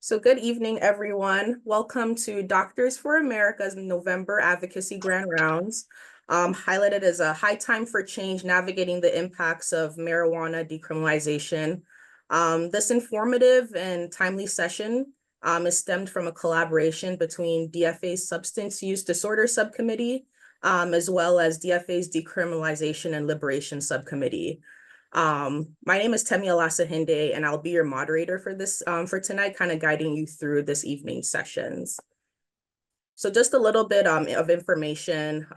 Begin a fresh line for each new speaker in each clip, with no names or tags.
So good evening, everyone. Welcome to Doctors for America's November Advocacy Grand Rounds, highlighted as a high time for change, navigating the impacts of marijuana decriminalization. This informative and timely session is stemmed from a collaboration between DFA's Substance Use Disorder Subcommittee, as well as DFA's Decriminalization and Liberation Subcommittee. My name is Temi Alasahinde, and I'll be your moderator for this for tonight, kind of guiding you through this evening's sessions. So just a little bit of information.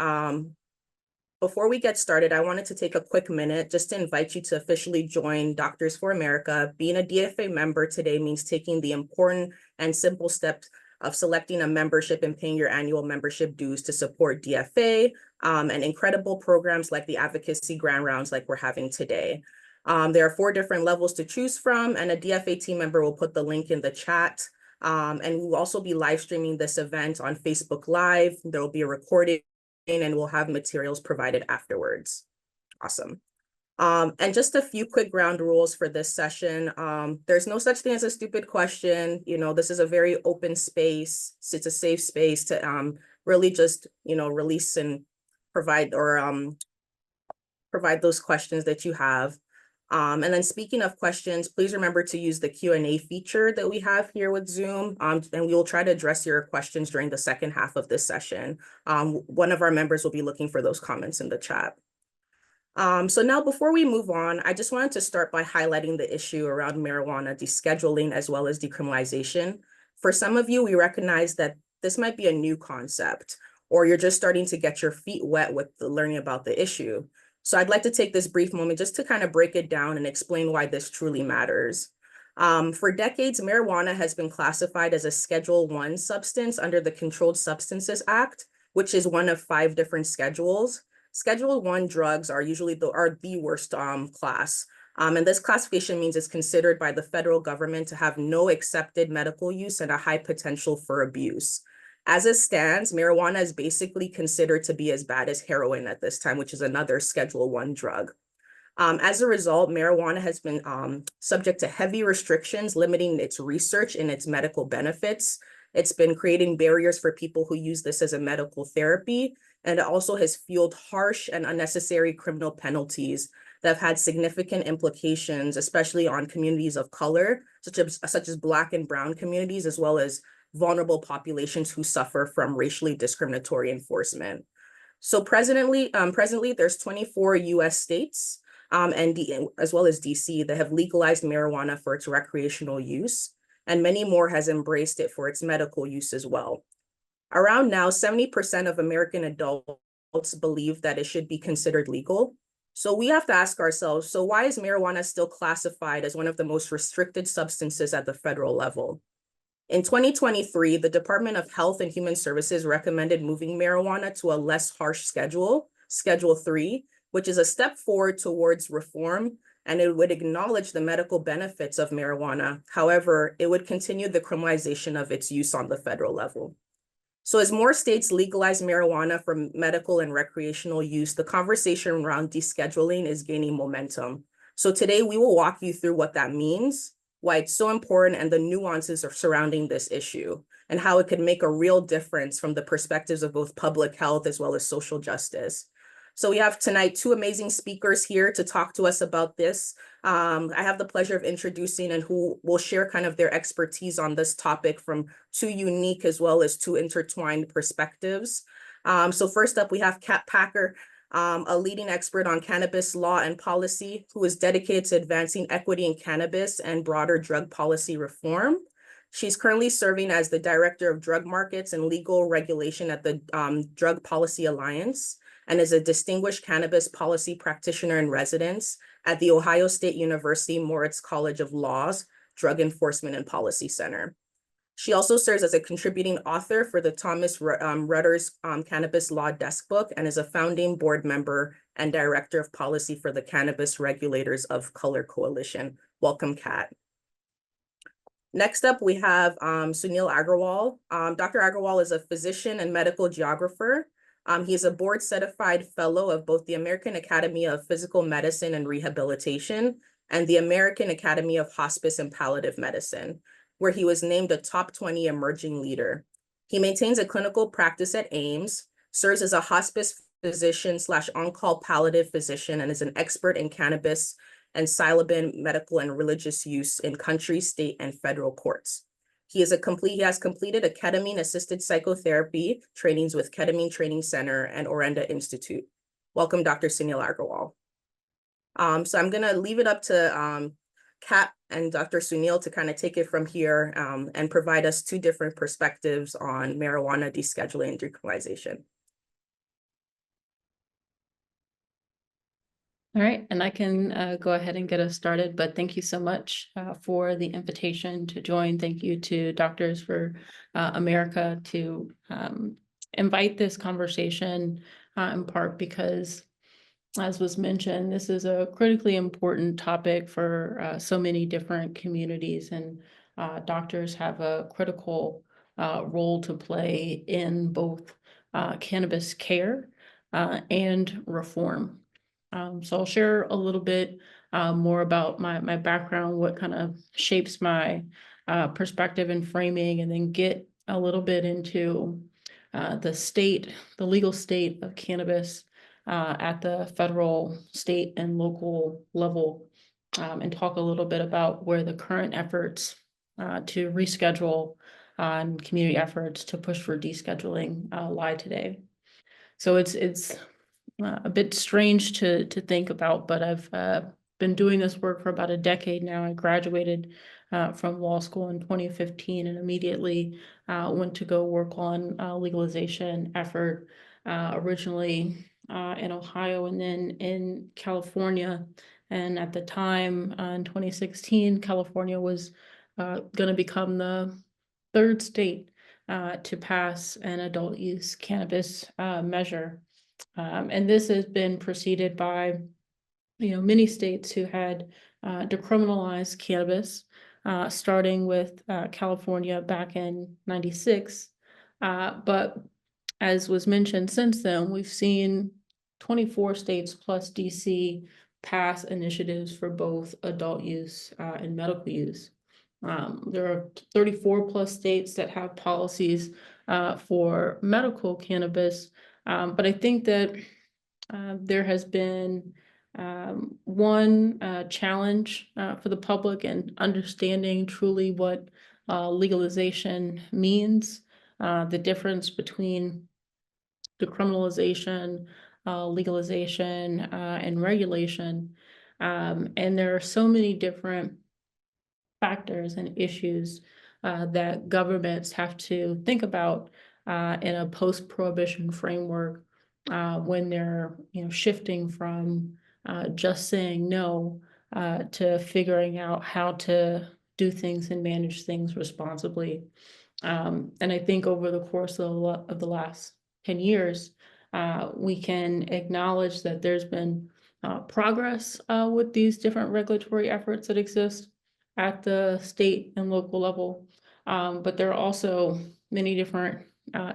Before we get started, I wanted to take a quick minute just to invite you to officially join Doctors for America. Being a DFA member today means taking the important and simple steps of selecting a membership and paying your annual membership dues to support DFA and incredible programs like the Advocacy Grand Rounds like we're having today. There are 4 different levels to choose from, and a DFA team member will put the link in the chat. And we'll also be live streaming this event on Facebook Live. There will be a recording and we'll have materials provided afterwards. Awesome. And just a few quick ground rules for this session. There's no such thing as a stupid question. You know, this is a very open space. It's a safe space to really just, release and provide those questions that you have. And then speaking of questions, please remember to use the Q&A feature that we have here with Zoom, and we will try to address your questions during the second half of this session. One of our members will be looking for those comments in the chat. So now before we move on, I just wanted to start by highlighting the issue around marijuana descheduling as well as decriminalization. For some of you, we recognize that this might be a new concept, or you're just starting to get your feet wet with learning about the issue. So I'd like to take this brief moment just to kind of break it down and explain why this truly matters. For decades, marijuana has been classified as a Schedule I substance under the Controlled Substances Act, which is one of 5 different schedules. Schedule I drugs are usually the worst class. And this classification means it's considered by the federal government to have no accepted medical use and a high potential for abuse. As it stands, marijuana is basically considered to be as bad as heroin at this time, which is another Schedule I drug. As a result, marijuana has been subject to heavy restrictions, limiting its research and its medical benefits. It's been creating barriers for people who use this as a medical therapy, and it also has fueled harsh and unnecessary criminal penalties that have had significant implications, especially on communities of color, such as Black and Brown communities, as well as vulnerable populations who suffer from racially discriminatory enforcement. So presently, there's 24 US states as well as DC that have legalized marijuana for its recreational use, and many more has embraced it for its medical use as well. Around now, 70% of American adults believe that it should be considered legal. So we have to ask ourselves, so why is marijuana still classified as one of the most restricted substances at the federal level? In 2023, the Department of Health and Human Services recommended moving marijuana to a less harsh schedule, Schedule III, which is a step forward towards reform, and it would acknowledge the medical benefits of marijuana. However, it would continue the criminalization of its use on the federal level. So as more states legalize marijuana for medical and recreational use, the conversation around descheduling is gaining momentum. So today we will walk you through what that means, why it's so important, and the nuances surrounding this issue, and how it could make a real difference from the perspectives of both public health as well as social justice. So we have tonight 2 amazing speakers here to talk to us about this. I have the pleasure of introducing and who will share kind of their expertise on this topic from 2 unique as well as 2 intertwined perspectives. So first up, we have Kat Packer, a leading expert on cannabis law and policy, who is dedicated to advancing equity in cannabis and broader drug policy reform. She's currently serving as the Director of Drug Markets and Legal Regulation at the Drug Policy Alliance, and is a distinguished cannabis policy practitioner in residence at the Ohio State University Moritz College of Law's Drug Enforcement and Policy Center. She also serves as a contributing author for the Thomas Rutter's Cannabis Law Desk Book, and is a founding board member and director of policy for the Cannabis Regulators of Color Coalition. Welcome, Kat. Next up, we have Sunil Agrawal. Dr. Agrawal is a physician and medical geographer. He is a board-certified fellow of both the American Academy of Physical Medicine and Rehabilitation and the American Academy of Hospice and Palliative Medicine. where he was named a top 20 emerging leader. He maintains a clinical practice at Ames, serves as a hospice physician / on-call palliative physician, and is an expert in cannabis and psilocybin medical and religious use in country, state, and federal courts. He has completed a ketamine-assisted psychotherapy trainings with Ketamine Training Center and Orenda Institute. Welcome, Dr. Sunil Agarwal. So I'm gonna leave it up to Kat and Dr. Sunil to kind of take it from here and provide us two different perspectives on marijuana descheduling and decriminalization.
All right, and I can go ahead and get us started, but thank you so much for the invitation to join. Thank you to Doctors for America to invite this conversation in part because, as was mentioned, this is a critically important topic for so many different communities, and doctors have a critical role to play in both cannabis care and reform. So I'll share a little bit more about my background, what kind of shapes my perspective and framing, and then get a little bit into the legal state of cannabis at the federal, state, and local level, and talk a little bit about where the current efforts to reschedule and community efforts to push for descheduling lie today. So it's a bit strange to think about, but I've been doing this work for about a decade now. I graduated from law school in 2015 and immediately went to go work on legalization effort, originally in Ohio and then in California. And at the time, in 2016, California was going to become the third state to pass an adult use cannabis measure. And this has been preceded by, many states who had decriminalized cannabis, starting with California back in '96. But as was mentioned since then, we've seen 24 states plus DC pass initiatives for both adult use and medical use. There are 34 plus states that have policies for medical cannabis, but I think that there has been one challenge for the public in understanding truly what legalization means, the difference between decriminalization, legalization, and regulation. And there are so many different factors and issues that governments have to think about in a post-prohibition framework when they're shifting from just saying no to figuring out how to do things and manage things responsibly. And I think over the course of the last 10 years, we can acknowledge that there's been progress with these different regulatory efforts that exist at the state and local level. But there are also many different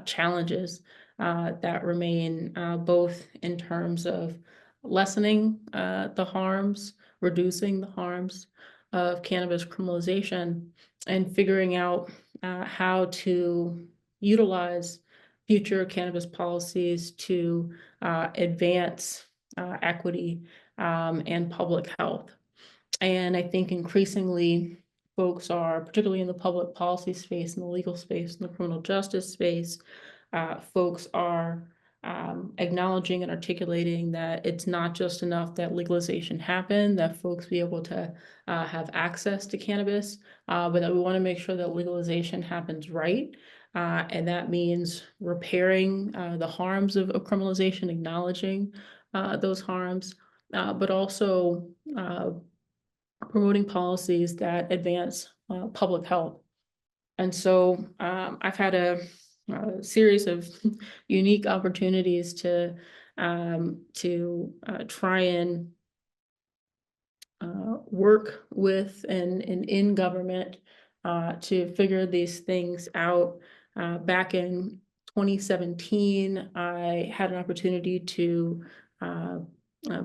challenges that remain, both in terms of lessening the harms, reducing the harms of cannabis criminalization, and figuring out how to utilize future cannabis policies to advance equity and public health. And I think increasingly folks are, particularly in the public policy space, in the legal space, in the criminal justice space, folks are acknowledging and articulating that it's not just enough that legalization happen, that folks be able to have access to cannabis, but that we want to make sure that legalization happens right. And that means repairing the harms of criminalization, acknowledging those harms, but also promoting policies that advance public health. And so I've had a series of unique opportunities to try and work with and in government to figure these things out. Back in 2017, I had an opportunity to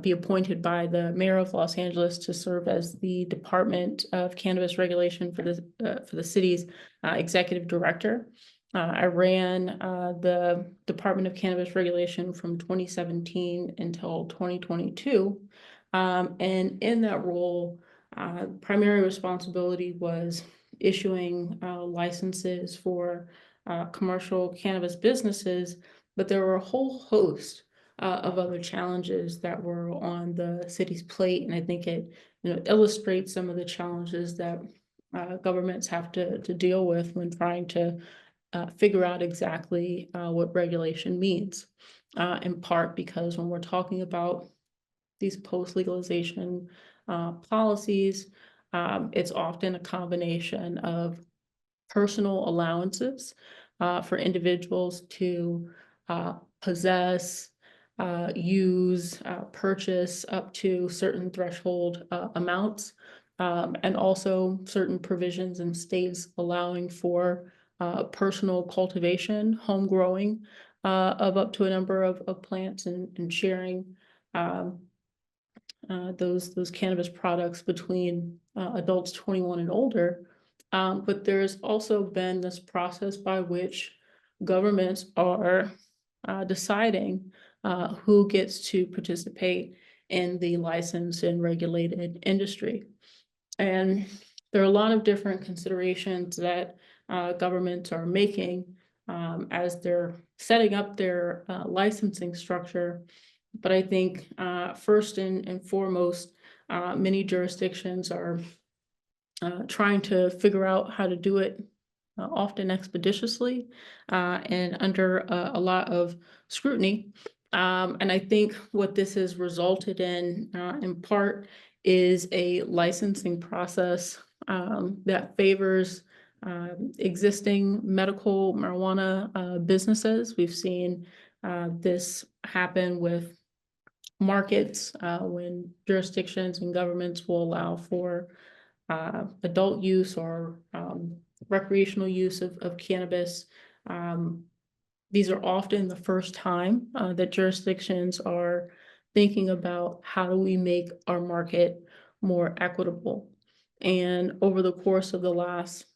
be appointed by the mayor of Los Angeles to serve as the Department of Cannabis Regulation for the city's executive director. I ran the Department of Cannabis Regulation from 2017 until 2022. And in that role, primary responsibility was issuing licenses for commercial cannabis businesses, but there were a whole host of other challenges that were on the city's plate. And I think it illustrates some of the challenges that governments have to deal with when trying to figure out exactly what regulation means. In part because when we're talking about these post-legalization policies, it's often a combination of personal allowances for individuals to possess, use, purchase up to certain threshold amounts, and also certain provisions in states allowing for personal cultivation, home growing of up to a number of plants and sharing um, those cannabis products between adults 21 and older. But there's also been this process by which governments are deciding who gets to participate in the licensed and regulated industry. And there are a lot of different considerations that governments are making as they're setting up their licensing structure. But I think first and foremost, many jurisdictions are trying to figure out how to do it often expeditiously and under a lot of scrutiny. And I think what this has resulted in part, is a licensing process that favors existing medical marijuana businesses. We've seen this happen with markets when jurisdictions and governments will allow for adult use or recreational use of cannabis. These are often the first time that jurisdictions are thinking about how do we make our market more equitable. And over the course of the last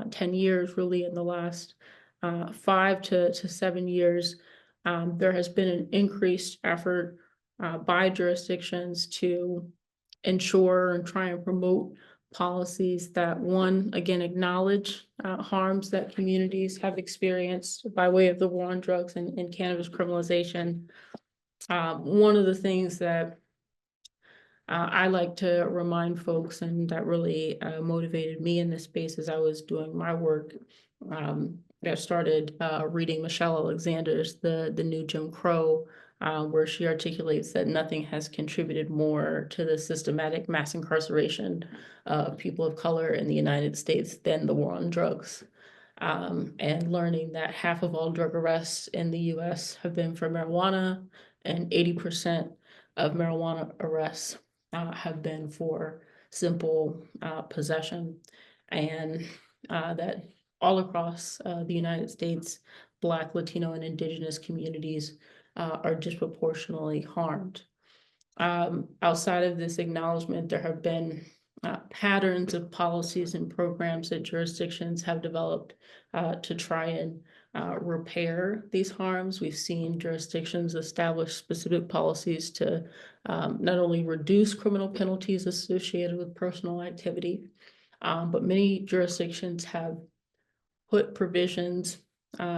10 years, really in the last 5 to 7 years, there has been an increased effort by jurisdictions to ensure and try and promote policies that, one, again, acknowledge harms that communities have experienced by way of the war on drugs and cannabis criminalization. One of the things that I like to remind folks, and that really motivated me in this space as I was doing my work. I started reading Michelle Alexander's The New Jim Crow, where she articulates that nothing has contributed more to the systematic mass incarceration of people of color in the United States than the war on drugs. And learning that half of all drug arrests in the US have been for marijuana, and 80% of marijuana arrests have been for simple possession, and that all across the United States, Black, Latino, and Indigenous communities are disproportionately harmed. Outside of this acknowledgement, there have been patterns of policies and programs that jurisdictions have developed to try and repair these harms. We've seen jurisdictions establish specific policies to not only reduce criminal penalties associated with personal activity, but many jurisdictions have put provisions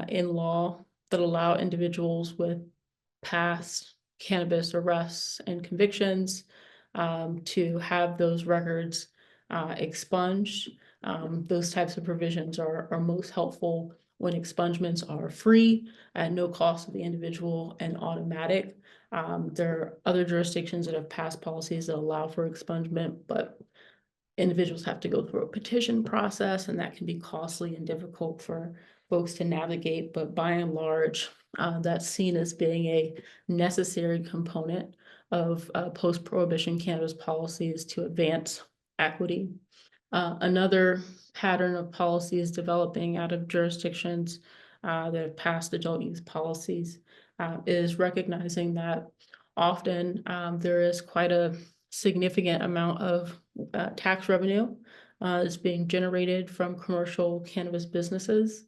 in law that allow individuals with past cannabis arrests and convictions to have those records expunged. Those types of provisions are most helpful when expungements are free at no cost to the individual and automatic. There are other jurisdictions that have passed policies that allow for expungement, but individuals have to go through a petition process, and that can be costly and difficult for folks to navigate. But by and large, that's seen as being a necessary component of post-prohibition cannabis policies to advance equity. Another pattern of policies developing out of jurisdictions that have passed adult use policies is recognizing that often there is quite a significant amount of tax revenue is being generated from commercial cannabis businesses.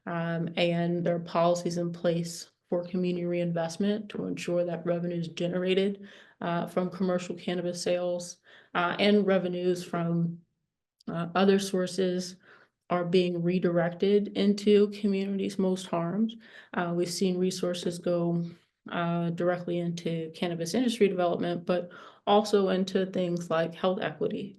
And there are policies in place for community reinvestment to ensure that revenues generated from commercial cannabis sales and revenues from other sources are being redirected into communities most harmed. We've seen resources go directly into cannabis industry development, but also into things like health equity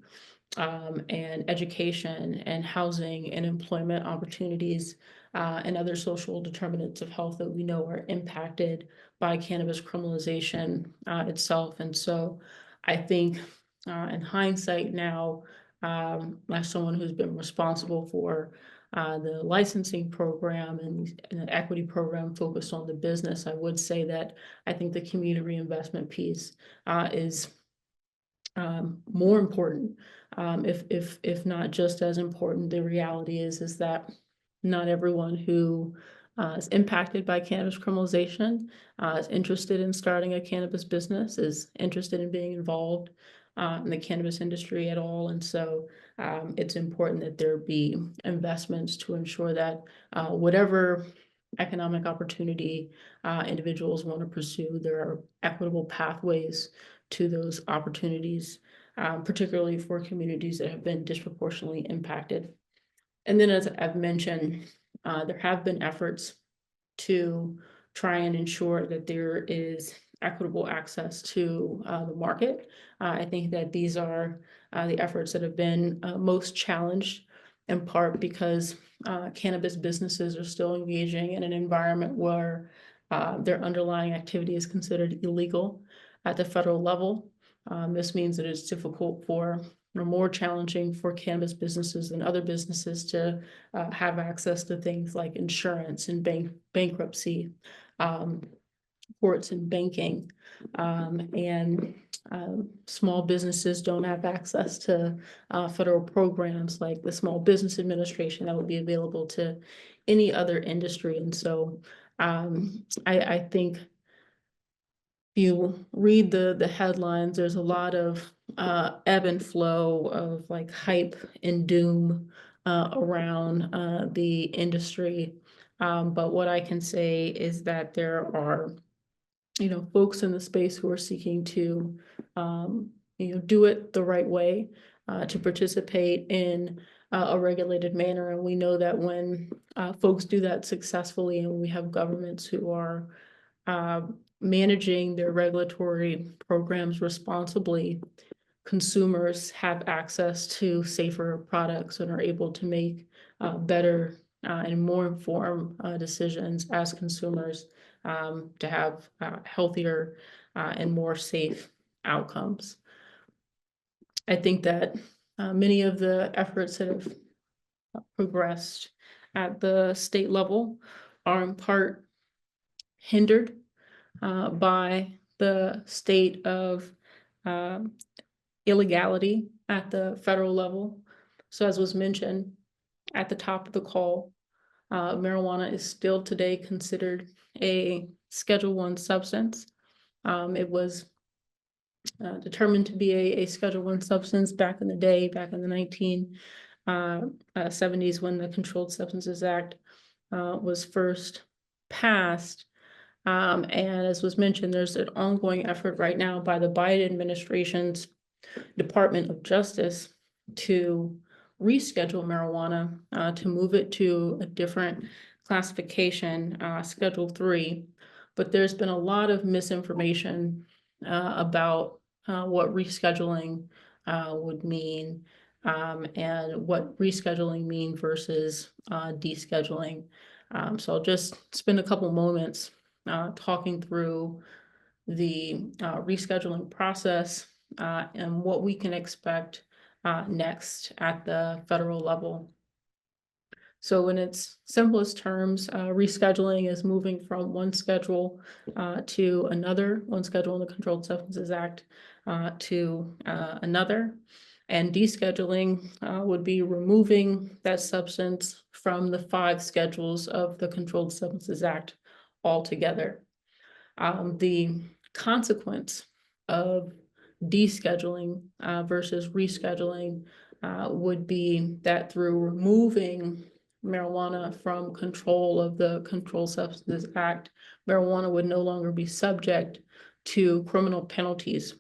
and education and housing and employment opportunities and other social determinants of health that we know are impacted by cannabis criminalization itself. And so I think in hindsight now, as someone who's been responsible for the licensing program and the equity program focused on the business, I would say that I think the community reinvestment piece is more important, if not just as important. The reality is that not everyone who is impacted by cannabis criminalization is interested in starting a cannabis business, is interested in being involved in the cannabis industry at all. And so it's important that there be investments to ensure that whatever economic opportunity individuals want to pursue, there are equitable pathways to those opportunities, particularly for communities that have been disproportionately impacted. And then, as I've mentioned, there have been efforts to try and ensure that there is equitable access to the market. I think that these are the efforts that have been most challenged, in part because cannabis businesses are still engaging in an environment where their underlying activity is considered illegal at the federal level. This means that it's difficult for or more challenging for cannabis businesses than other businesses to have access to things like insurance and bankruptcy, courts and banking, and small businesses don't have access to federal programs like the Small Business Administration that would be available to any other industry. And so I think if you read the headlines, there's a lot of ebb and flow of like hype and doom around the industry. But what I can say is that there are, folks in the space who are seeking to, do it the right way, to participate in a regulated manner. And we know that when folks do that successfully, and we have governments who are managing their regulatory programs responsibly, consumers have access to safer products and are able to make better and more informed decisions as consumers to have healthier and more safe outcomes. I think that many of the efforts that have progressed at the state level are in part hindered by the state of illegality at the federal level. So as was mentioned at the top of the call, marijuana is still today considered a Schedule I substance. It was determined to be a Schedule I substance back in the day, back in the 1970s, when the Controlled Substances Act was first passed. And as was mentioned, there's an ongoing effort right now by the Biden administration's Department of Justice to reschedule marijuana, to move it to a different classification, Schedule III. But there's been a lot of misinformation about what rescheduling would mean, and what rescheduling mean versus descheduling. So I'll just spend a couple moments talking through the rescheduling process and what we can expect next at the federal level. So in its simplest terms, rescheduling is moving from one schedule to another, one schedule in the Controlled Substances Act to another. And descheduling would be removing that substance from the 5 schedules of the Controlled Substances Act altogether. The consequence of descheduling versus rescheduling would be that through removing marijuana from control of the Controlled Substances Act, marijuana would no longer be subject to criminal penalties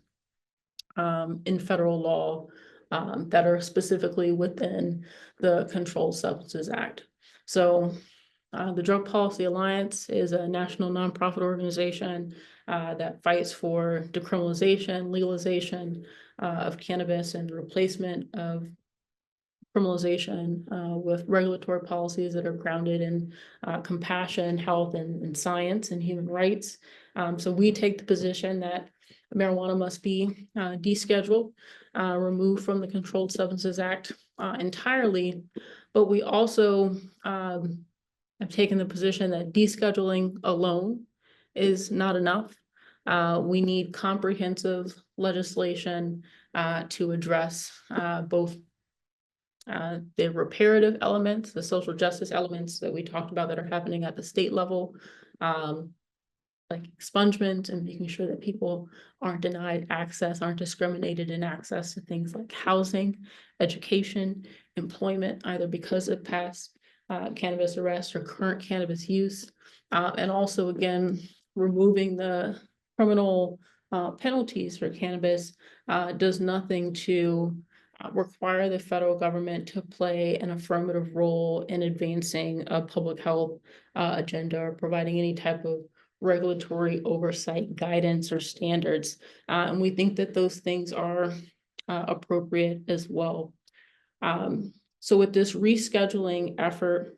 in federal law that are specifically within the Controlled Substances Act. So the Drug Policy Alliance is a national nonprofit organization that fights for decriminalization, legalization of cannabis, and the replacement of criminalization with regulatory policies that are grounded in compassion, health, and science and human rights. So we take the position that marijuana must be descheduled, removed from the Controlled Substances Act entirely, but we also have taken the position that descheduling alone is not enough. We need comprehensive legislation to address both the reparative elements, the social justice elements that we talked about that are happening at the state level, like expungement and making sure that people aren't denied access, aren't discriminated in access to things like housing, education, employment, either because of past cannabis arrest or current cannabis use. And also, again, removing the criminal penalties for cannabis does nothing to require the federal government to play an affirmative role in advancing a public health agenda or providing any type of regulatory oversight, guidance, or standards. And we think that those things are appropriate as well. So with this rescheduling effort,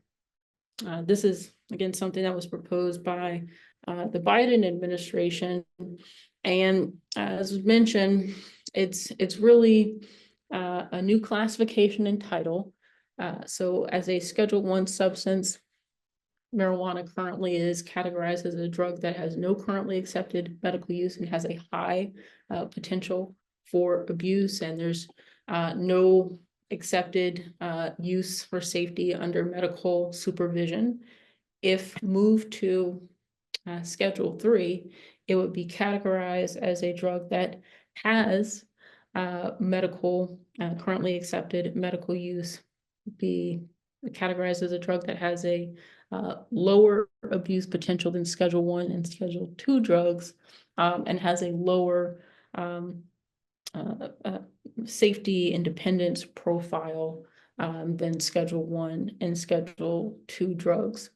this is, again, something that was proposed by the Biden administration. And as mentioned, it's really a new classification and title. So as a Schedule I substance, marijuana currently is categorized as a drug that has no currently accepted medical use and has a high potential for abuse, and there's no accepted use for safety under medical supervision. If moved to Schedule III, it would be categorized as a drug that has medical, currently accepted medical use, be categorized as a drug that has a lower abuse potential than Schedule I and Schedule II drugs, and has a lower safety and dependence profile than Schedule I and Schedule II drugs.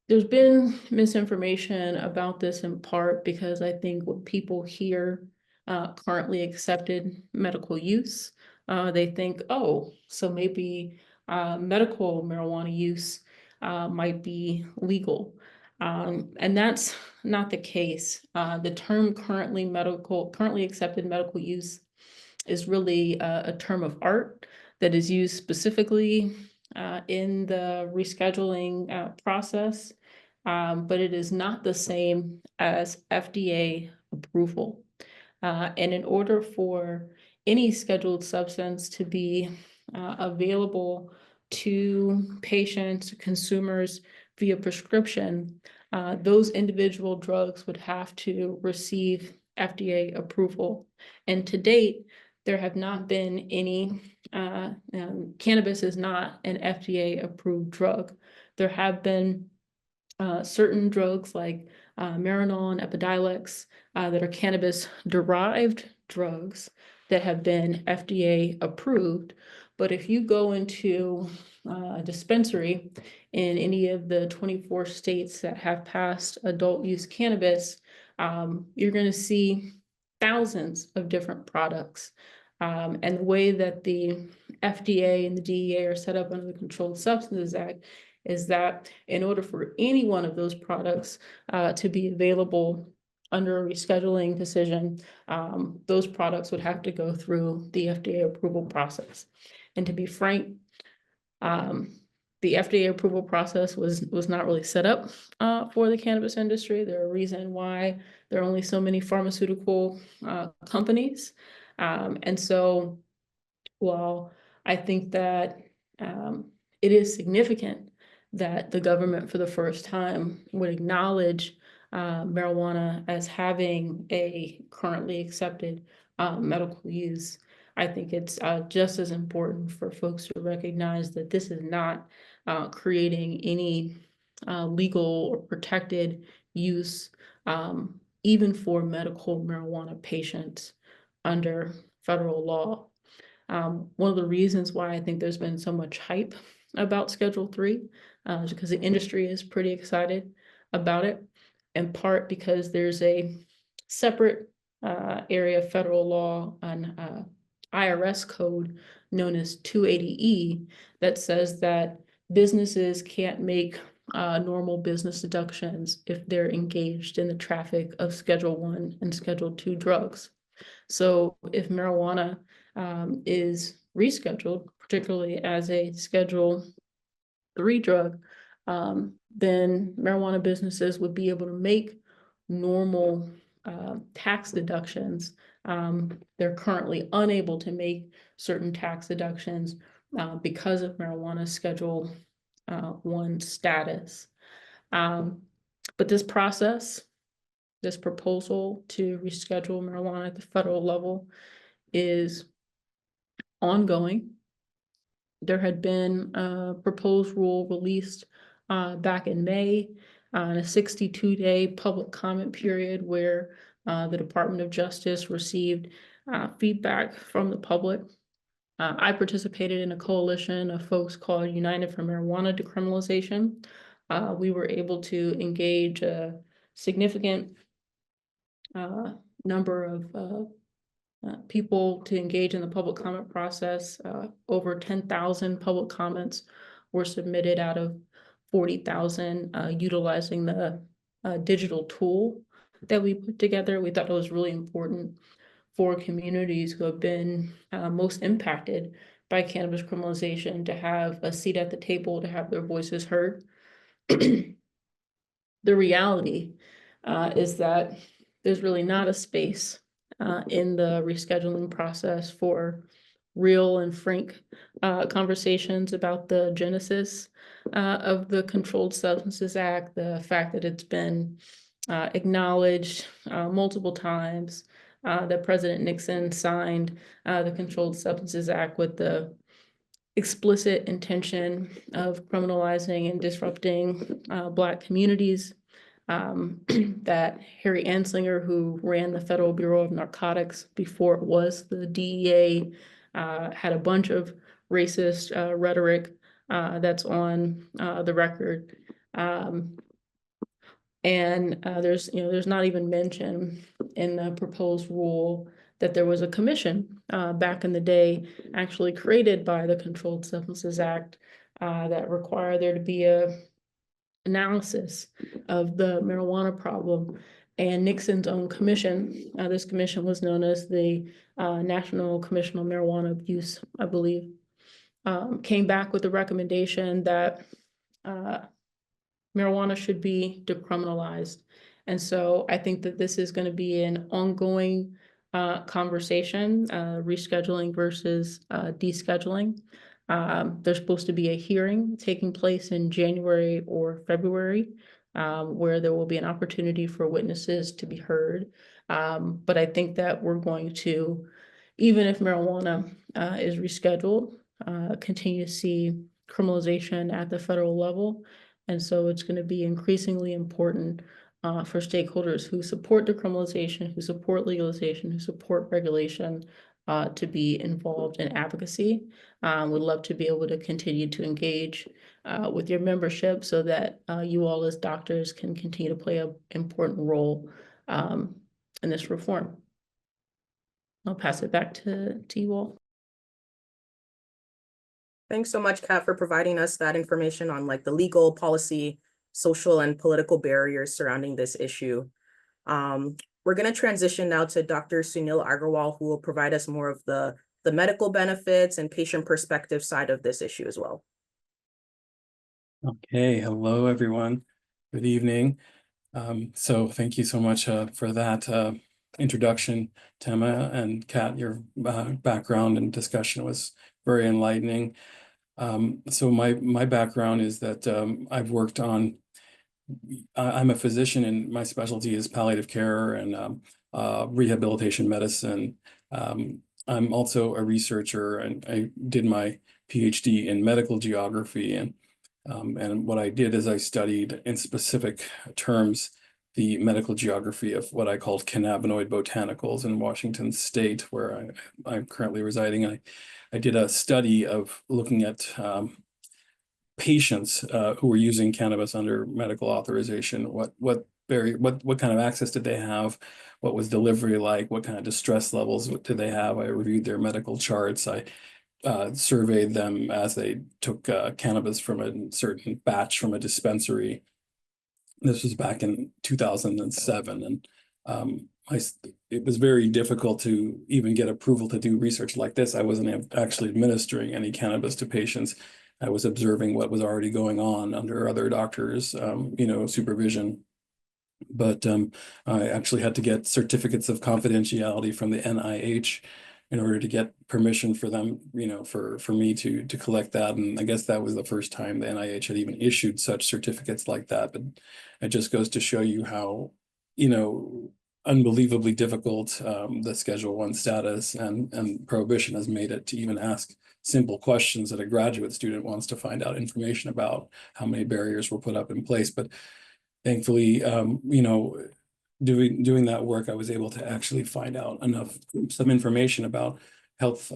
There's been misinformation about this in part because I think when people hear currently accepted medical use, they think, oh, so maybe medical marijuana use might be legal. And that's not the case. The term currently accepted medical use is really a term of art that is used specifically in the rescheduling process, but it is not the same as FDA approval. And in order for any scheduled substance to be available to patients, consumers via prescription, those individual drugs would have to receive FDA approval. And to date, there have not been any, cannabis is not an FDA approved drug. There have been certain drugs like Marinol and Epidiolex that are cannabis derived drugs that have been FDA approved. But if you go into a dispensary in any of the 24 states that have passed adult use cannabis, you're going to see thousands of different products. And the way that the FDA and the DEA are set up under the Controlled Substances Act is that in order for any one of those products to be available under a rescheduling decision, those products would have to go through the FDA approval process. And to be frank, the FDA approval process was not really set up for the cannabis industry. There are reasons why there are only so many pharmaceutical companies. And so while I think that it is significant that the government for the first time would acknowledge marijuana as having a currently accepted medical use. I think it's just as important for folks to recognize that this is not creating any legal or protected use, even for medical marijuana patients under federal law. One of the reasons why I think there's been so much hype about Schedule 3 is because the industry is pretty excited about it, in part because there's a separate area of federal law on IRS code known as 280E that says that businesses can't make normal business deductions if they're engaged in the traffic of Schedule 1 and Schedule 2 drugs. So if marijuana is rescheduled, particularly as a Schedule 3 drug, then marijuana businesses would be able to make normal tax deductions. They're currently unable to make certain tax deductions because of marijuana Schedule 1 status. But this process, this proposal to reschedule marijuana at the federal level is ongoing. There had been a proposed rule released back in May on a 62-day public comment period where the Department of Justice received feedback from the public. I participated in a coalition of folks called United for Marijuana Decriminalization. We were able to engage a significant number of people to engage in the public comment process. Over 10,000 public comments were submitted out of 40,000 utilizing the digital tool that we put together. We thought it was really important for communities who have been most impacted by cannabis criminalization to have a seat at the table, to have their voices heard. The reality is that there's really not a space in the rescheduling process for real and frank conversations about the genesis of the Controlled Substances Act, the fact that it's been acknowledged multiple times that President Nixon signed the Controlled Substances Act with the explicit intention of criminalizing and disrupting Black communities. That Harry Anslinger, who ran the Federal Bureau of Narcotics before it was the DEA, had a bunch of racist rhetoric that's on the record. And there's not even mention in the proposed rule that there was a commission back in the day actually created by the Controlled Substances Act that required there to be a analysis of the marijuana problem. And Nixon's own commission, this commission was known as the National Commission on Marijuana Abuse, I believe, came back with a recommendation that marijuana should be decriminalized. And so I think that this is going to be an ongoing conversation, rescheduling versus descheduling. There's supposed to be a hearing taking place in January or February, where there will be an opportunity for witnesses to be heard. But I think that we're going to, even if marijuana is rescheduled, continue to see criminalization at the federal level. And so it's going to be increasingly important for stakeholders who support decriminalization, who support legalization, who support regulation, to be involved in advocacy. Would love to be able to continue to engage with your membership so that you all as doctors can continue to play an important role in this reform. I'll pass it back to you all.
Thanks so much, Kat, for providing us that information on like the legal, policy, social, and political barriers surrounding this issue. We're going to transition now to Dr. Sunil Agarwal, who will provide us more of the medical benefits and patient perspective side of this issue as well.
Okay, hello everyone. Good evening. So thank you so much for that introduction, Tema, and Kat. Your background and discussion was very enlightening. So my background is that I've worked on I'm a physician and my specialty is palliative care and rehabilitation medicine. I'm also a researcher and I did my PhD in medical geography. And what I did is I studied in specific terms the medical geography of what I called cannabinoid botanicals in Washington State, where I'm currently residing. I did a study of looking at patients who were using cannabis under medical authorization. What kind of access did they have? What was delivery like? What kind of distress levels did they have? I reviewed their medical charts. I surveyed them as they took cannabis from a certain batch from a dispensary. This was back in 2007, and it was very difficult to even get approval to do research like this. I wasn't actually administering any cannabis to patients. I was observing what was already going on under other doctors, supervision. But I actually had to get certificates of confidentiality from the NIH in order to get permission for them, for me to collect that. And I guess that was the first time the NIH had even issued such certificates like that. But it just goes to show you how, unbelievably difficult the Schedule I status and prohibition has made it to even ask simple questions that a graduate student wants to find out information about. How many barriers were put up in place. But thankfully, doing that work, I was able to actually find out some information about health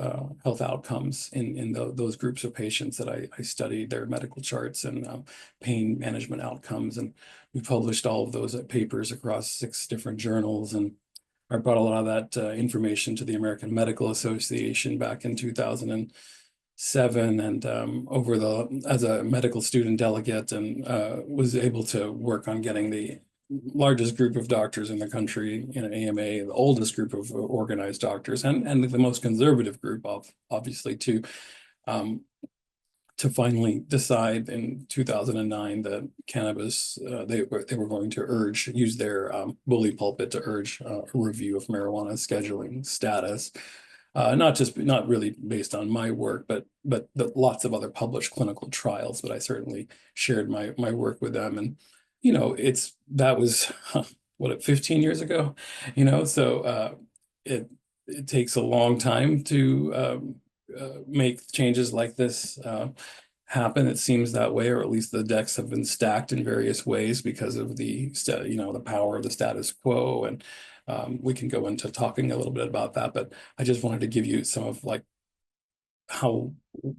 outcomes in those groups of patients that I studied their medical charts and pain management outcomes. And we published all of those papers across 6 different journals. And I brought a lot of that information to the American Medical Association back in 2007, and as a medical student delegate, and was able to work on getting the largest group of doctors in the country in an AMA, the oldest group of organized doctors, and the most conservative group, obviously, too, to finally decide in 2009 that cannabis, they were going to use their bully pulpit to urge a review of marijuana scheduling status. Not really based on my work, but lots of other published clinical trials. But I certainly shared my work with them, and that was 15 years ago, so it takes a long time to make changes like this happen. It seems that way, or at least the decks have been stacked in various ways because of the power of the status quo. And we can go into talking a little bit about that, but I just wanted to give you some of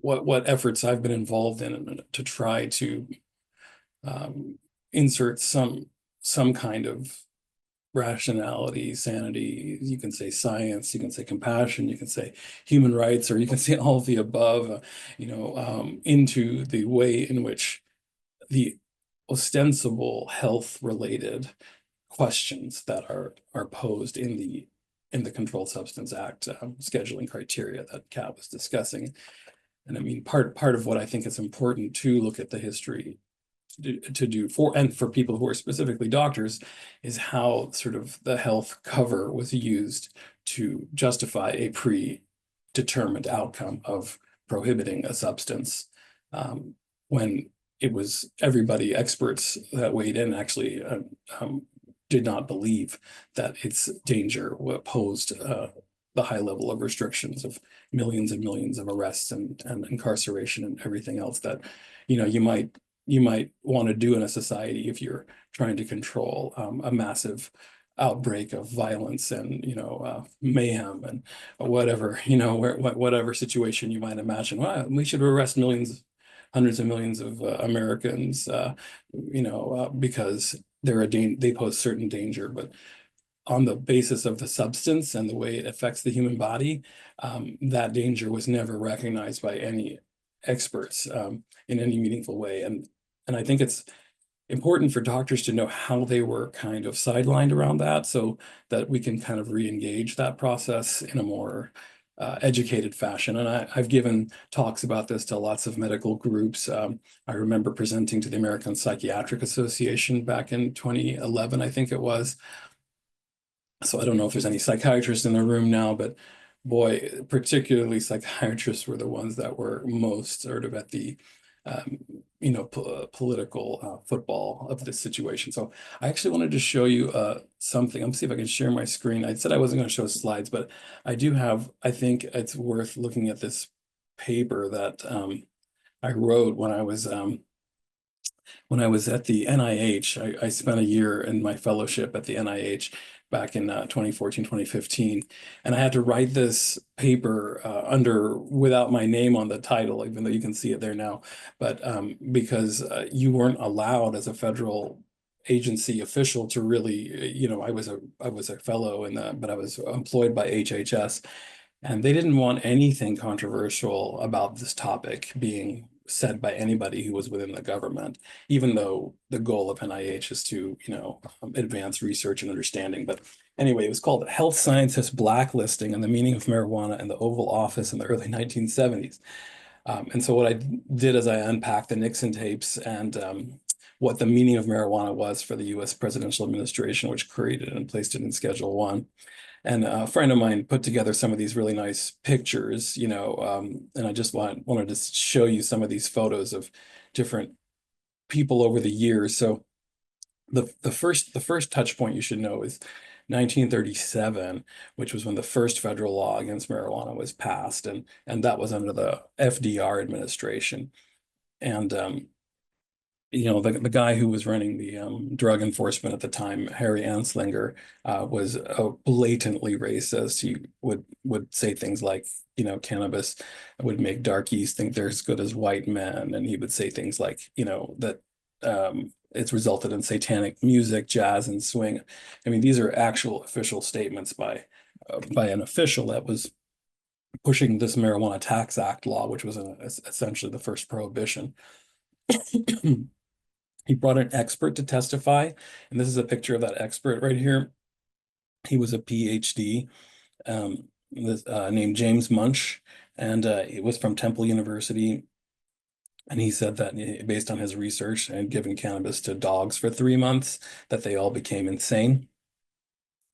what efforts I've been involved in to try to insert some kind of rationality, sanity. You can say science, you can say compassion, you can say human rights, or you can say all of the above, into the way in which the ostensible health-related questions that are posed in the Controlled Substance Act scheduling criteria that Kat was discussing. And I mean, part of what I think is important to look at the history to do for people who are specifically doctors is how sort of the health cover was used to justify a predetermined outcome of prohibiting a substance, when it was experts that weighed in actually did not believe that its danger posed the high level of restrictions of millions and millions of arrests and incarceration and everything else that you might want to do in a society if you're trying to control a massive outbreak of violence and mayhem and whatever whatever situation you might imagine. Well, we should arrest hundreds of millions of Americans, because they pose certain danger. But on the basis of the substance and the way it affects the human body, that danger was never recognized by any experts in any meaningful way. And I think it's important for doctors to know how they were kind of sidelined around that, so that we can kind of re-engage that process in a more educated fashion. And I've given talks about this to lots of medical groups. I remember presenting to the American Psychiatric Association back in 2011, I think it was. So I don't know if there's any psychiatrists in the room now, but boy, particularly psychiatrists were the ones that were most sort of at the political football of this situation. So I actually wanted to show you something. I'm see if I can share my screen. I said I wasn't going to show slides, but I do have, I think it's worth looking at this paper that I wrote when I was at the NIH. I spent a year in my fellowship at the NIH back in 2014, 2015. And I had to write this paper without my name on the title, even though you can see it there now. But because you weren't allowed as a federal agency official to really, I was a fellow but I was employed by HHS. And they didn't want anything controversial about this topic being said by anybody who was within the government, even though the goal of NIH is to, advance research and understanding. But anyway, it was called Health Scientists Blacklisting and the Meaning of Marijuana in the Oval Office in the early 1970s. And so what I did is I unpacked the Nixon tapes and what the meaning of marijuana was for the US presidential administration, which created and placed it in Schedule 1. And a friend of mine put together some of these really nice pictures, and I just wanted to show you some of these photos of different people over the years. So the first touch point you should know is 1937, which was when the first federal law against marijuana was passed, and that was under the FDR administration. And the guy who was running the drug enforcement at the time, Harry Anslinger, was blatantly racist. He would say things like, cannabis would make darkies think they're as good as white men, and he would say things like, that it's resulted in satanic music, jazz, and swing. I mean, these are actual official statements by an official that was pushing this Marijuana Tax Act law, which was essentially the first prohibition. He brought an expert to testify, and this is a picture of that expert right here. He was a PhD named James Munch, and it was from Temple University. And he said that based on his research and giving cannabis to dogs for 3 months, that they all became insane.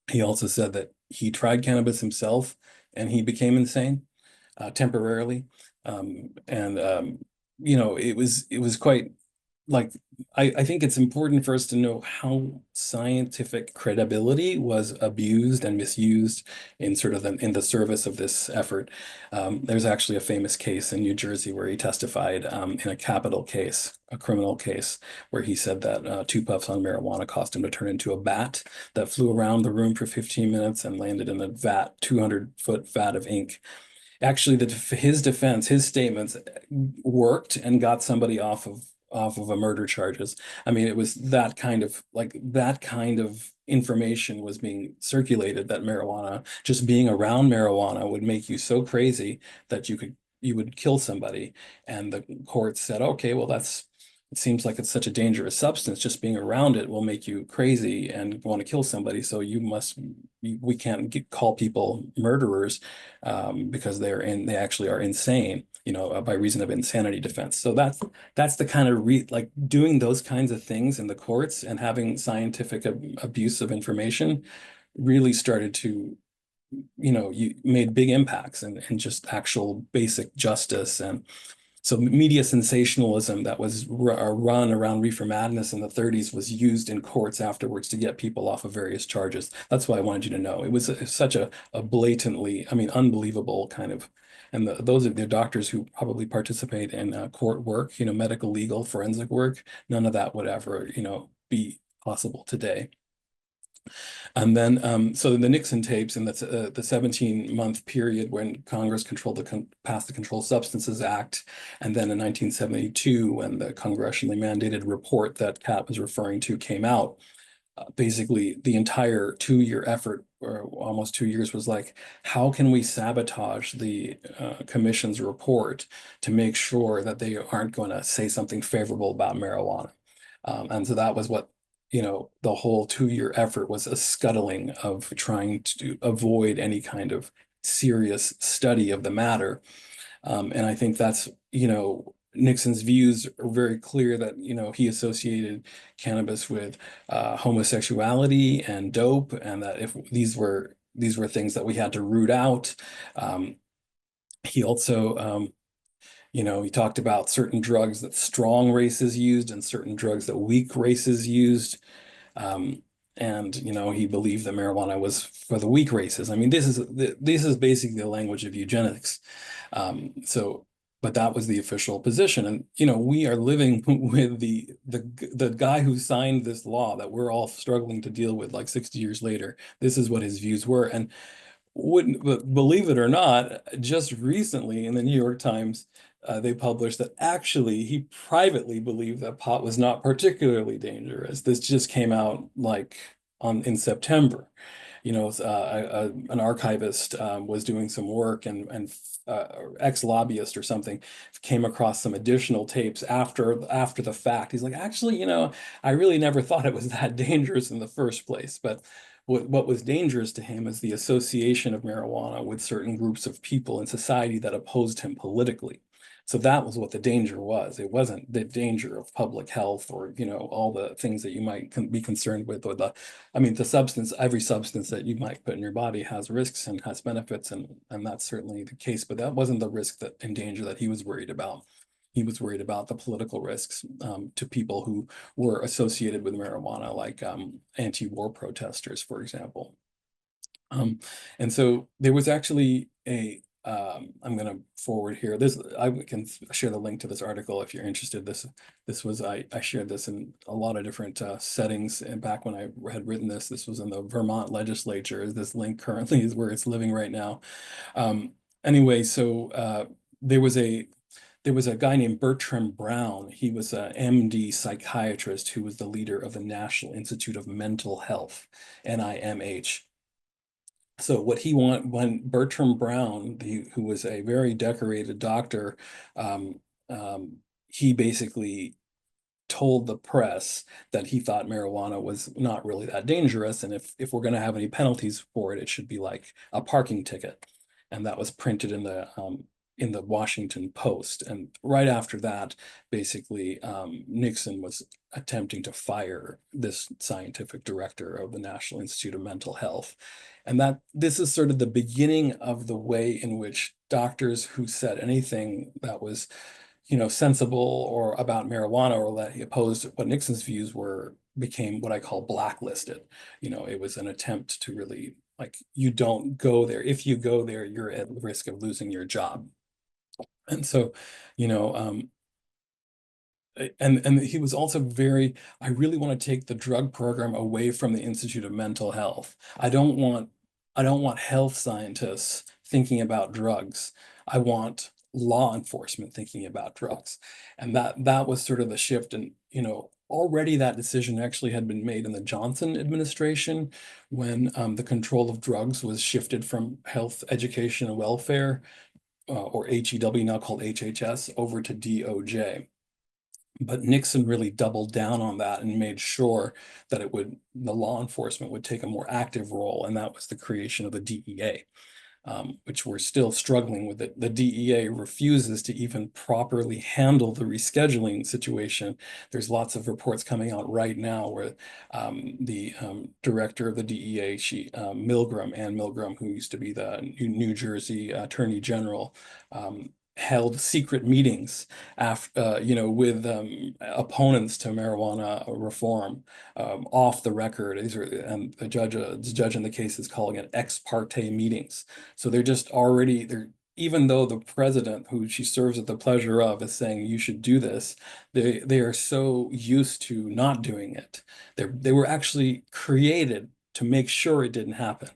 He also said that he tried cannabis himself and he became insane temporarily. It was quite like, I think it's important for us to know how scientific credibility was abused and misused in sort of in the service of this effort. There's actually a famous case in New Jersey where he testified in a capital case, a criminal case, where he said that 2 puffs on marijuana caused him to turn into a bat that flew around the room for 15 minutes and landed in a 200-foot vat of ink. Actually, his defense, his statements worked and got somebody off of a murder charges. I mean, it was that kind of information was being circulated that just being around marijuana would make you so crazy that you would kill somebody. And the court said, okay, well, it seems like it's such a dangerous substance. Just being around it will make you crazy and want to kill somebody. So we can't call people murderers because they actually are insane, by reason of insanity defense. So that's the kind of like doing those kinds of things in the courts and having scientific abuse of information really started to, you made big impacts and just actual basic justice. And so media sensationalism that was run around reefer madness in the 30s was used in courts afterwards to get people off of various charges. That's why I wanted you to know. It was such a blatantly, unbelievable kind of, and those of the doctors who probably participate in court work, medical, legal, forensic work, none of that would ever, be possible today. And then, so the Nixon tapes in the 17-month period when Congress passed the Controlled Substances Act, and then in 1972, when the congressionally mandated report that Kat was referring to came out, basically the entire 2-year effort, or almost 2 years, was like, how can we sabotage the commission's report to make sure that they aren't going to say something favorable about marijuana? And so that was what, the whole 2-year effort was, a scuttling of trying to avoid any kind of serious study of the matter. And I think that's, Nixon's views are very clear that, he associated cannabis with homosexuality and dope, and that if these were things that we had to root out. He also You know, he talked about certain drugs that strong races used and certain drugs that weak races used. Um, and you know, he believed that marijuana was for the weak races. I mean, this is basically the language of eugenics. But that was the official position, and you know, we are living with the guy who signed this law that we're all struggling to deal with, like 60 years later. This is what his views were, and wouldn't but believe it or not, just recently in the New York Times, they published that actually he privately believed that pot was not particularly dangerous. This just came out like in September. You know, an archivist was doing some work, and ex-lobbyist or something came across some additional tapes after the fact. He's like, actually, you know, I really never thought it was that dangerous in the first place, but what was dangerous to him is the association of marijuana with certain groups of people in society that opposed him politically. So that was what the danger was. It wasn't the danger of public health or, you know, all the things that you might be concerned with, or I mean, every substance that you might put in your body has risks and has benefits, and that's certainly the case. But that wasn't the risk and danger that he was worried about. He was worried about the political risks to people who were associated with marijuana, like anti-war protesters, for example. And so there was actually I'm going to forward here. I can share the link to this article if you're interested. This was I shared this in a lot of different settings, and back when I had written this was in the Vermont legislature. This link currently is where it's living right now. Anyway, so there was a guy named Bertram Brown. He was a MD psychiatrist who was the leader of the National Institute of Mental Health, NIMH. So when Bertram Brown, who was a very decorated doctor, um, he basically told the press that he thought marijuana was not really that dangerous, and if we're going to have any penalties for it, it should be like a parking ticket. And that was printed in the Washington Post. And right after that, basically, Nixon was attempting to fire this scientific director of the National Institute of Mental Health. And this is sort of the beginning of the way in which doctors who said anything that was, you know, sensible or about marijuana, or that he opposed what Nixon's views were, became what I call blacklisted. You know, it was an attempt to really, like, you don't go there. If you go there, you're at risk of losing your job. And so, you know, and he was also I really want to take the drug program away from the Institute of Mental Health. I don't want health scientists thinking about drugs. I want law enforcement thinking about drugs. And that was sort of the shift. And, you know, already that decision actually had been made in the Johnson administration, when the control of drugs was shifted from health, education, and welfare, or HEW, now called HHS, over to DOJ. But Nixon really doubled down on that and made sure that the law enforcement would take a more active role, and that was the creation of the DEA. Which we're still struggling with. It. The DEA refuses to even properly handle the rescheduling situation. There's lots of reports coming out right now where the director of the DEA, Ann Milgram, who used to be the New Jersey Attorney General, held secret meetings with opponents to marijuana reform, off the record. And the judge in the case is calling it ex parte meetings. So even though the president, who she serves at the pleasure of, is saying you should do this, they are so used to not doing it. They were actually created to make sure it didn't happen.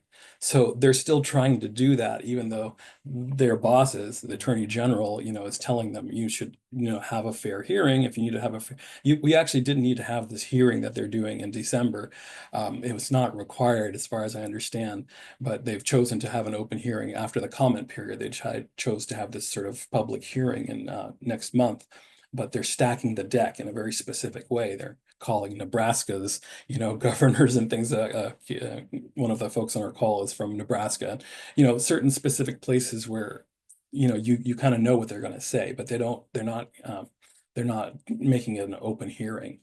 So they're still trying to do that, even though their bosses, the attorney general, you know, is telling them you should, you know, have a fair hearing. If you need to have we actually didn't need to have this hearing that they're doing in December. It was not required, as far as I understand, but they've chosen to have an open hearing after the comment period. They chose to have this sort of public hearing in next month, but they're stacking the deck in a very specific way. They're calling Nebraska's, you know, governors and things. One of the folks on our call is from Nebraska. You know, certain specific places where, you know, you kind of know what they're going to say, but they're not making it an open hearing.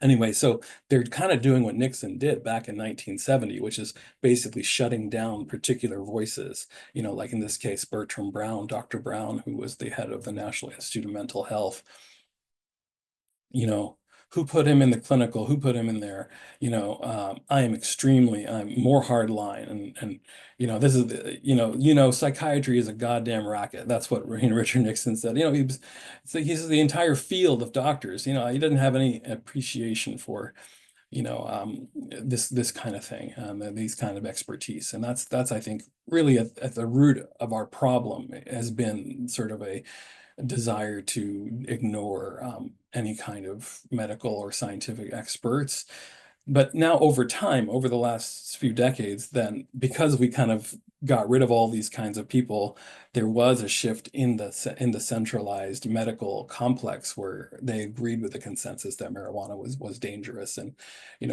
Anyway, so they're kind of doing what Nixon did back in 1970, which is basically shutting down particular voices. Like in this case, Bertram Brown, Dr. Brown, who was the head of the National Institute of Mental Health. you know, who put him in the clinical, who put him in there, I'm more hardline, this is psychiatry is a goddamn racket. That's what Richard Nixon said. He's the entire field of doctors. He didn't have any appreciation for this kind of thing, these kind of expertise. And that's I think really at the root of our problem has been sort of a desire to ignore any kind of medical or scientific experts. But now over time, over the last few decades, then because we kind of got rid of all these kinds of people, there was a shift in the centralized medical complex where they agreed with the consensus that marijuana was dangerous. And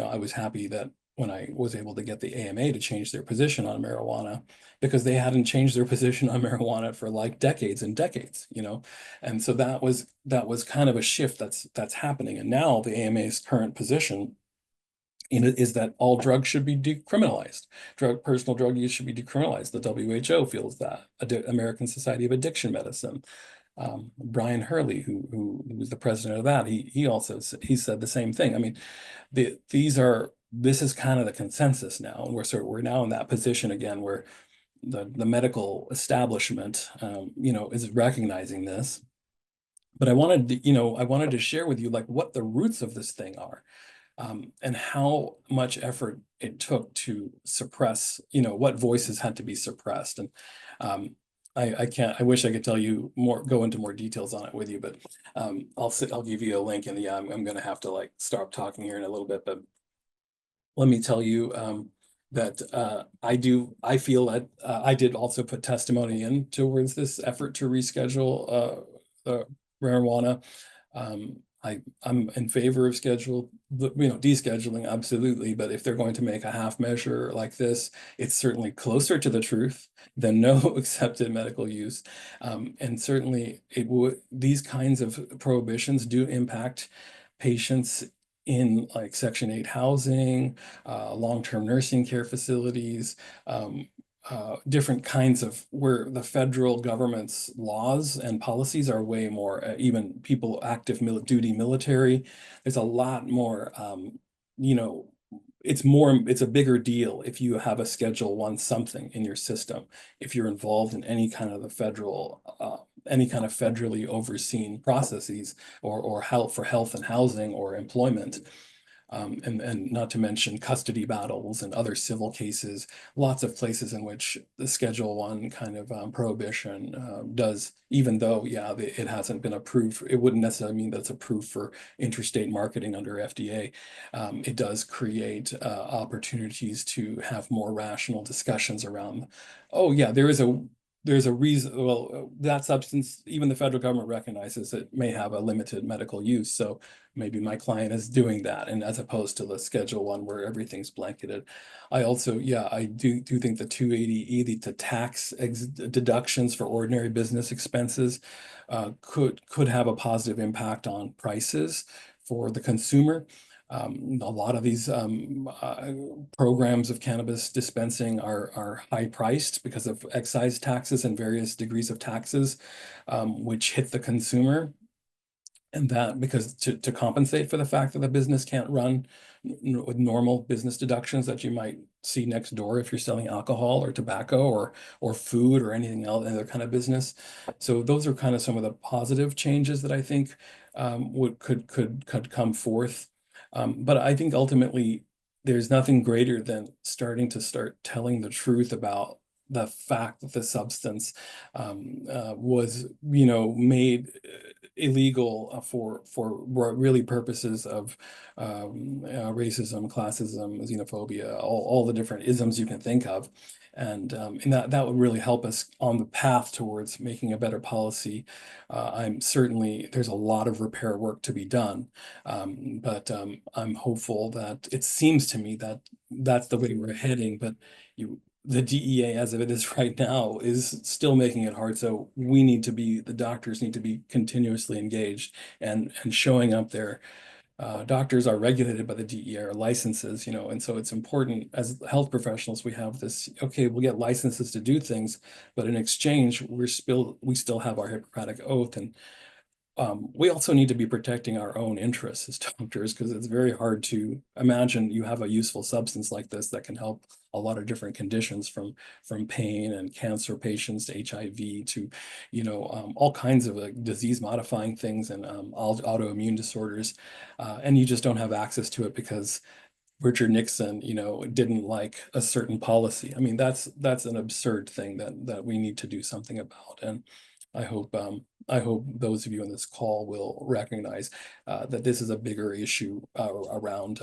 I was happy that when I was able to get the AMA to change their position on marijuana, because they hadn't changed their position on marijuana for like decades and decades, and so that was kind of a shift that's happening. And now the AMA's current position is that all drugs should be decriminalized. Personal drug use should be decriminalized. The WHO feels that. American Society of Addiction Medicine. Brian Hurley, who was the president of that, he said the same thing. I mean, this is kind of the consensus now, and we're now in that position again where the medical establishment, is recognizing this. But I wanted to share with you like what the roots of this thing are. And how much effort it took to suppress, what voices had to be suppressed. And I wish I could tell you more, go into more details on it with you, but I'll give you a link, and yeah, I'm going to have to like stop talking here in a little bit, but let me tell you that I feel that I did also put testimony in towards this effort to reschedule marijuana. I'm in favor of descheduling, absolutely. But if they're going to make a half measure like this, it's certainly closer to the truth than no accepted medical use. And certainly these kinds of prohibitions do impact patients in like Section 8 housing, long-term nursing care facilities, different kinds of where the federal government's laws and policies are way more, even people active duty military. There's a lot more, it's a bigger deal if you have a Schedule I something in your system, if you're involved in any kind of any kind of federally overseen processes or health and housing or employment. And not to mention custody battles and other civil cases, lots of places in which the Schedule I kind of prohibition does, even though, yeah, it hasn't been approved. It wouldn't necessarily mean that it's approved for interstate marketing under FDA. It does create opportunities to have more rational discussions around, oh yeah, there's a reason. Well, that substance, even the federal government recognizes it may have a limited medical use. So maybe my client is doing that, and as opposed to the Schedule I where everything's blanketed. I also, yeah, I do think the 280E, the tax deductions for ordinary business expenses, could have a positive impact on prices for the consumer. A lot of these programs of cannabis dispensing are high priced because of excise taxes and various degrees of taxes, which hit the consumer. And that because to compensate for the fact that the business can't run with normal business deductions that you might see next door if you're selling alcohol or tobacco or food or anything else, other kind of business. So those are kind of some of the positive changes that I think could come forth. But I think ultimately there's nothing greater than starting telling the truth about the fact that the substance was, made illegal for really purposes of racism, classism, xenophobia, all the different isms you can think of. And that would really help us on the path towards making a better policy. There's a lot of repair work to be done, but I'm hopeful that it seems to me that that's the way we're heading. But the DEA as of it is right now is still making it hard. So the doctors need to be continuously engaged and showing up there doctors are regulated by the DEA licenses, and so it's important as health professionals, we have this, okay, we'll get licenses to do things, but in exchange, we still have our Hippocratic oath. And we also need to be protecting our own interests as doctors, because it's very hard to imagine you have a useful substance like this that can help a lot of different conditions, from pain and cancer patients to HIV to, all kinds of disease modifying things and autoimmune disorders. And you just don't have access to it because Richard Nixon, didn't like a certain policy. I mean, that's an absurd thing that we need to do something about. And I hope those of you on this call will recognize that this is a bigger issue around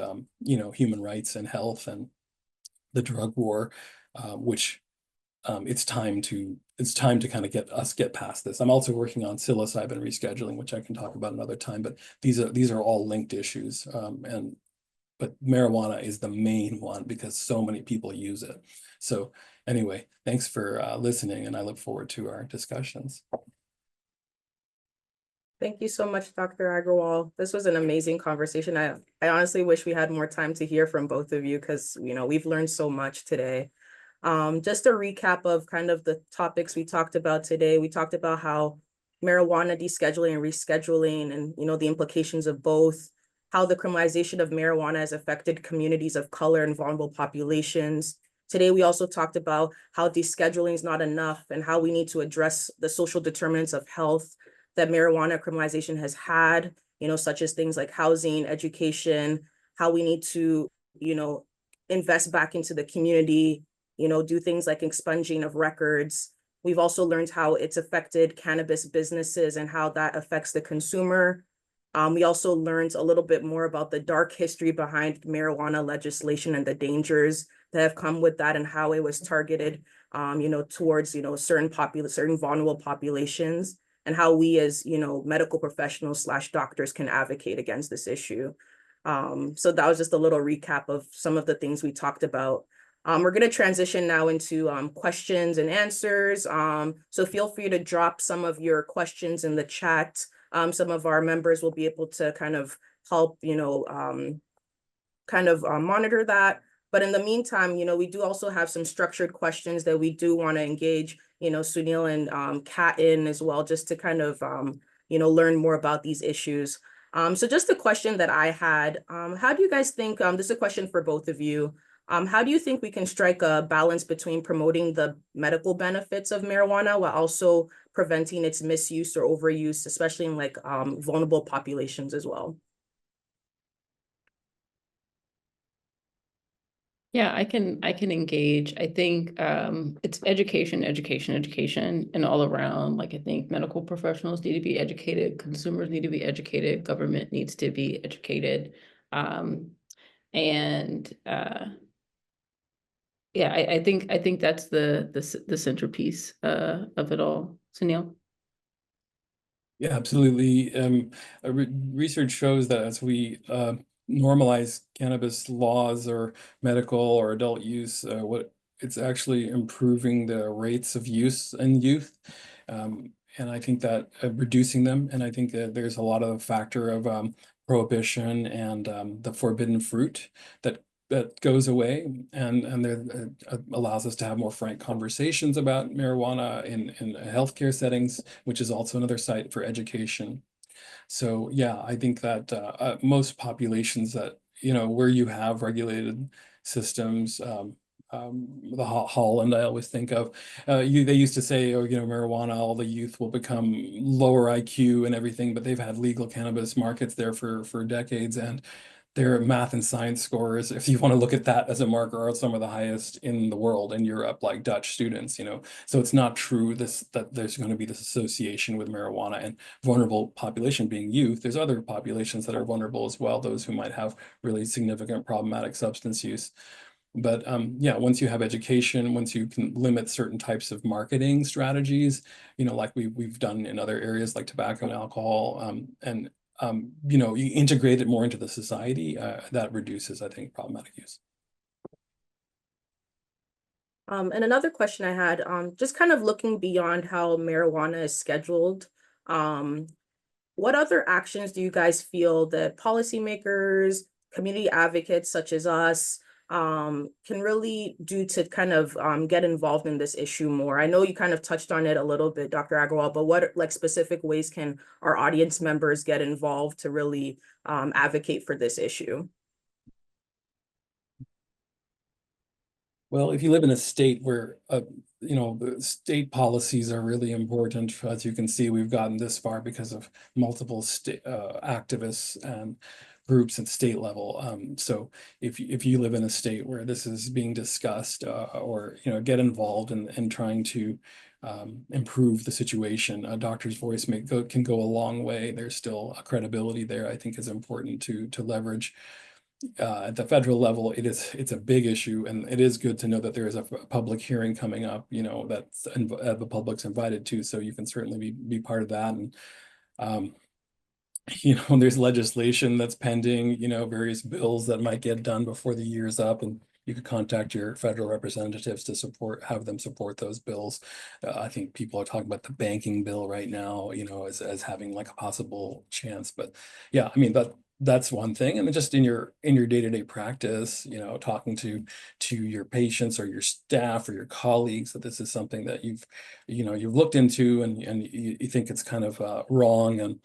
human rights and health and the drug war, which it's time to kind of get past this. I'm also working on psilocybin rescheduling, which I can talk about another time. But these are all linked issues, but marijuana is the main one because so many people use it. So anyway, thanks for listening, and I look forward to our discussions.
Thank you so much, Dr. Agrawal. This was an amazing conversation. I honestly wish we had more time to hear from both of you because, we've learned so much today. Just a recap of kind of the topics we talked about today. We talked about how marijuana descheduling and rescheduling and, the implications of both, how the criminalization of marijuana has affected communities of color and vulnerable populations. Today, we also talked about how descheduling is not enough and how we need to address the social determinants of health that marijuana criminalization has had, such as things like housing, education, how we need to, invest back into the community, do things like expunging of records. We've also learned how it's affected cannabis businesses and how that affects the consumer. We also learned a little bit more about the dark history behind marijuana legislation and the dangers that have come with that and how it was targeted, towards, certain vulnerable populations, and how we as, medical professionals / doctors can advocate against this issue. So that was just a little recap of some of the things we talked about. We're going to transition now into questions and answers. So feel free to drop some of your questions in the chat. Some of our members will be able to kind of help, monitor that. But in the meantime, we do also have some structured questions that we do want to engage, Sunil and Kat in as well, just to kind of, learn more about these issues. So just a question that I had, how do you guys think, this is a question for both of you, how do you think we can strike a balance between promoting the medical benefits of marijuana while also preventing its misuse or overuse, especially in like vulnerable populations as well?
Yeah, I can engage. I think it's education, and all around. Like, I think medical professionals need to be educated, consumers need to be educated, government needs to be educated. And yeah, I think that's the centerpiece of it all. Sunil?
Yeah, absolutely. Research shows that as we normalize cannabis laws or medical or adult use, what it's actually improving the rates of use in youth. And I think that reducing them, and I think that there's a lot of factor of prohibition and the forbidden fruit that goes away, and there allows us to have more frank conversations about marijuana in healthcare settings, which is also another site for education. So yeah, I think that most populations that, where you have regulated systems, the Holland I always think of, they used to say, oh, marijuana, all the youth will become lower IQ and everything, but they've had legal cannabis markets there for decades, and their math and science scores, if you want to look at that as a marker, are some of the highest in the world in Europe, like Dutch students, So it's not true that there's going to be this association with marijuana and vulnerable population being youth. There's other populations that are vulnerable as well, those who might have really significant problematic substance use. But yeah, once you have education, once you can limit certain types of marketing strategies, like we've done in other areas like tobacco and alcohol, and you integrate it more into the society, that reduces, I think, problematic use.
And another question I had, just kind of looking beyond how marijuana is scheduled, what other actions do you guys feel that policymakers, community advocates such as us, can really do to kind of get involved in this issue more? I know you kind of touched on it a little bit, Dr. Agarwal, but what like specific ways can our audience members get involved to really advocate for this issue?
Well, if you live in a state where, the state policies are really important, as you can see, we've gotten this far because of multiple state activists and groups at state level. So if you live in a state where this is being discussed, or get involved in trying to improve the situation, a doctor's voice can go a long way. There's still a credibility there, I think, is important to leverage. At the federal level, it's a big issue, and it is good to know that there is a public hearing coming up, that the public's invited to, so you can certainly be part of that. And there's legislation that's pending, various bills that might get done before the year's up, and you could contact your federal representatives to have them support those bills. I think people are talking about the banking bill right now, as having like a possible chance. But yeah, I mean, that's one thing. And then just in your day-to-day practice, talking to your patients or your staff or your colleagues, that this is something that you've looked into, and you think it's kind of wrong. And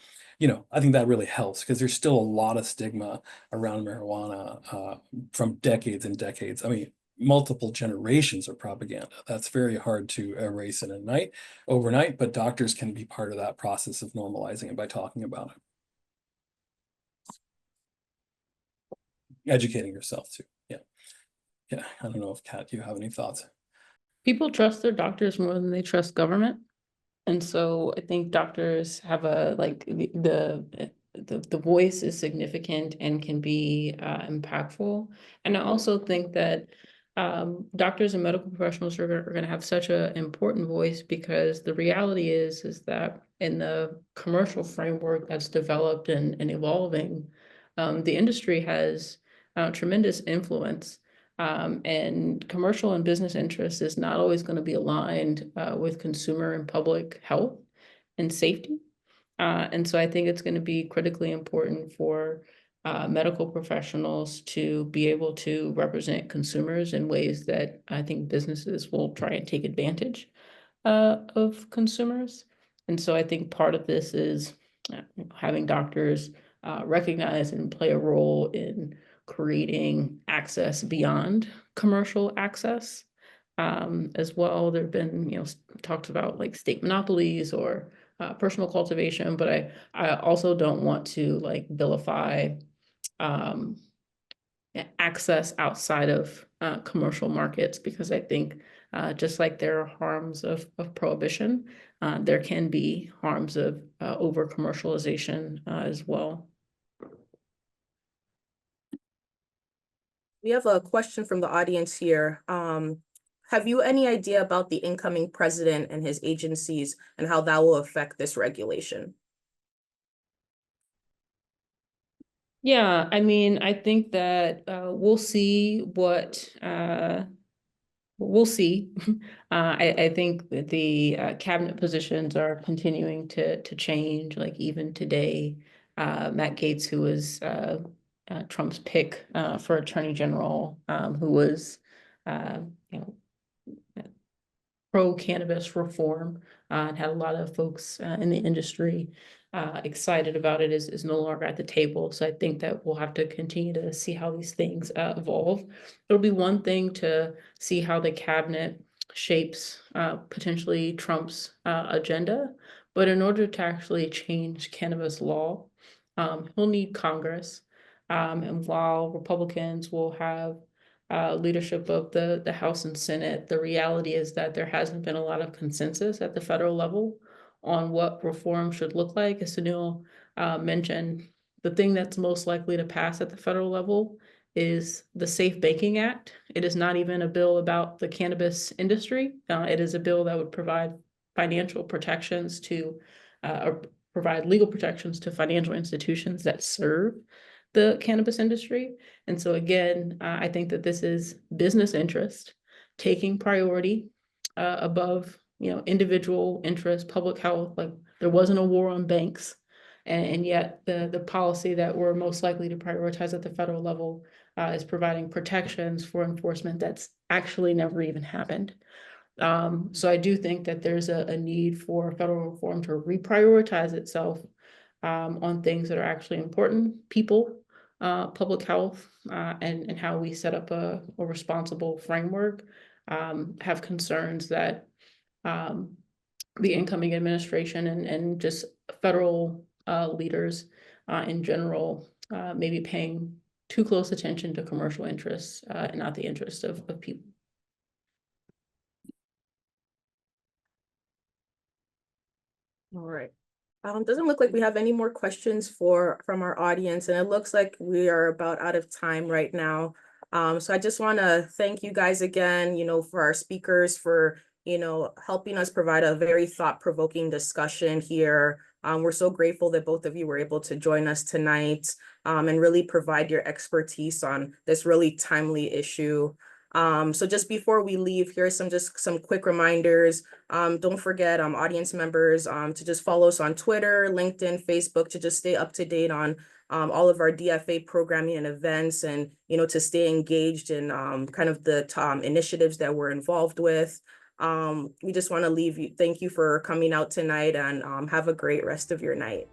I think that really helps, because there's still a lot of stigma around marijuana from decades and decades. I mean, multiple generations of propaganda. That's very hard to erase in overnight, but doctors can be part of that process of normalizing it by talking about it. Educating yourself too. Yeah. I don't know if Kat, you have any thoughts?
People trust their doctors more than they trust government. And so I think doctors have the voice is significant and can be impactful. And I also think that doctors and medical professionals are going to have such an important voice, because the reality is that in the commercial framework that's developed and evolving, the industry has tremendous influence. And commercial and business interests is not always going to be aligned with consumer and public health and safety. And so I think it's going to be critically important for medical professionals to be able to represent consumers in ways that I think businesses will try and take advantage of consumers. And so I think part of this is having doctors recognize and play a role in creating access beyond commercial access. As well, there have been, talks about like state monopolies or personal cultivation, but I also don't want to like vilify access outside of commercial markets, because I think just like there are harms of prohibition, there can be harms of over commercialization as well.
We have a question from the audience here. Have you any idea about the incoming president and his agencies and how that will affect this regulation?
Yeah, I mean, I think that we'll see what we'll see. I think that the cabinet positions are continuing to change. Like even today, Matt Gaetz, who was Trump's pick for Attorney General, who was you know pro-cannabis reform, and had a lot of folks in the industry excited about it, is no longer at the table. So I think that we'll have to continue to see how these things evolve. It'll be one thing to see how the cabinet shapes potentially Trump's agenda, but in order to actually change cannabis law, he'll need Congress. And while Republicans will have leadership of the House and Senate, the reality is that there hasn't been a lot of consensus at the federal level on what reform should look like. As Sunil mentioned, the thing that's most likely to pass at the federal level is the Safe Banking Act. It is not even a bill about the cannabis industry. It is a bill that would provide financial protections to, or provide legal protections to financial institutions that serve the cannabis industry. And so again, I think that this is business interest taking priority above, individual interest, public health. Like there wasn't a war on banks And yet the policy that we're most likely to prioritize at the federal level is providing protections for enforcement that's actually never even happened. So I do think that there's a need for federal reform to reprioritize itself on things that are actually important: people, public health, and how we set up a responsible framework. Have concerns that the incoming administration and just federal leaders in general may be paying too close attention to commercial interests and not the interests of people.
All right. Doesn't look like we have any more questions from our audience, and it looks like we are about out of time right now. So I just want to thank you guys again, for our speakers, for, helping us provide a very thought-provoking discussion here. We're so grateful that both of you were able to join us tonight, and really provide your expertise on this really timely issue. So just before we leave, here's some quick reminders. Don't forget, audience members, to just follow us on Twitter, LinkedIn, Facebook, to just stay up to date on all of our DFA programming and events, and to stay engaged in kind of the initiatives that we're involved with. We just want to leave you. Thank you for coming out tonight, and have a great rest of your night.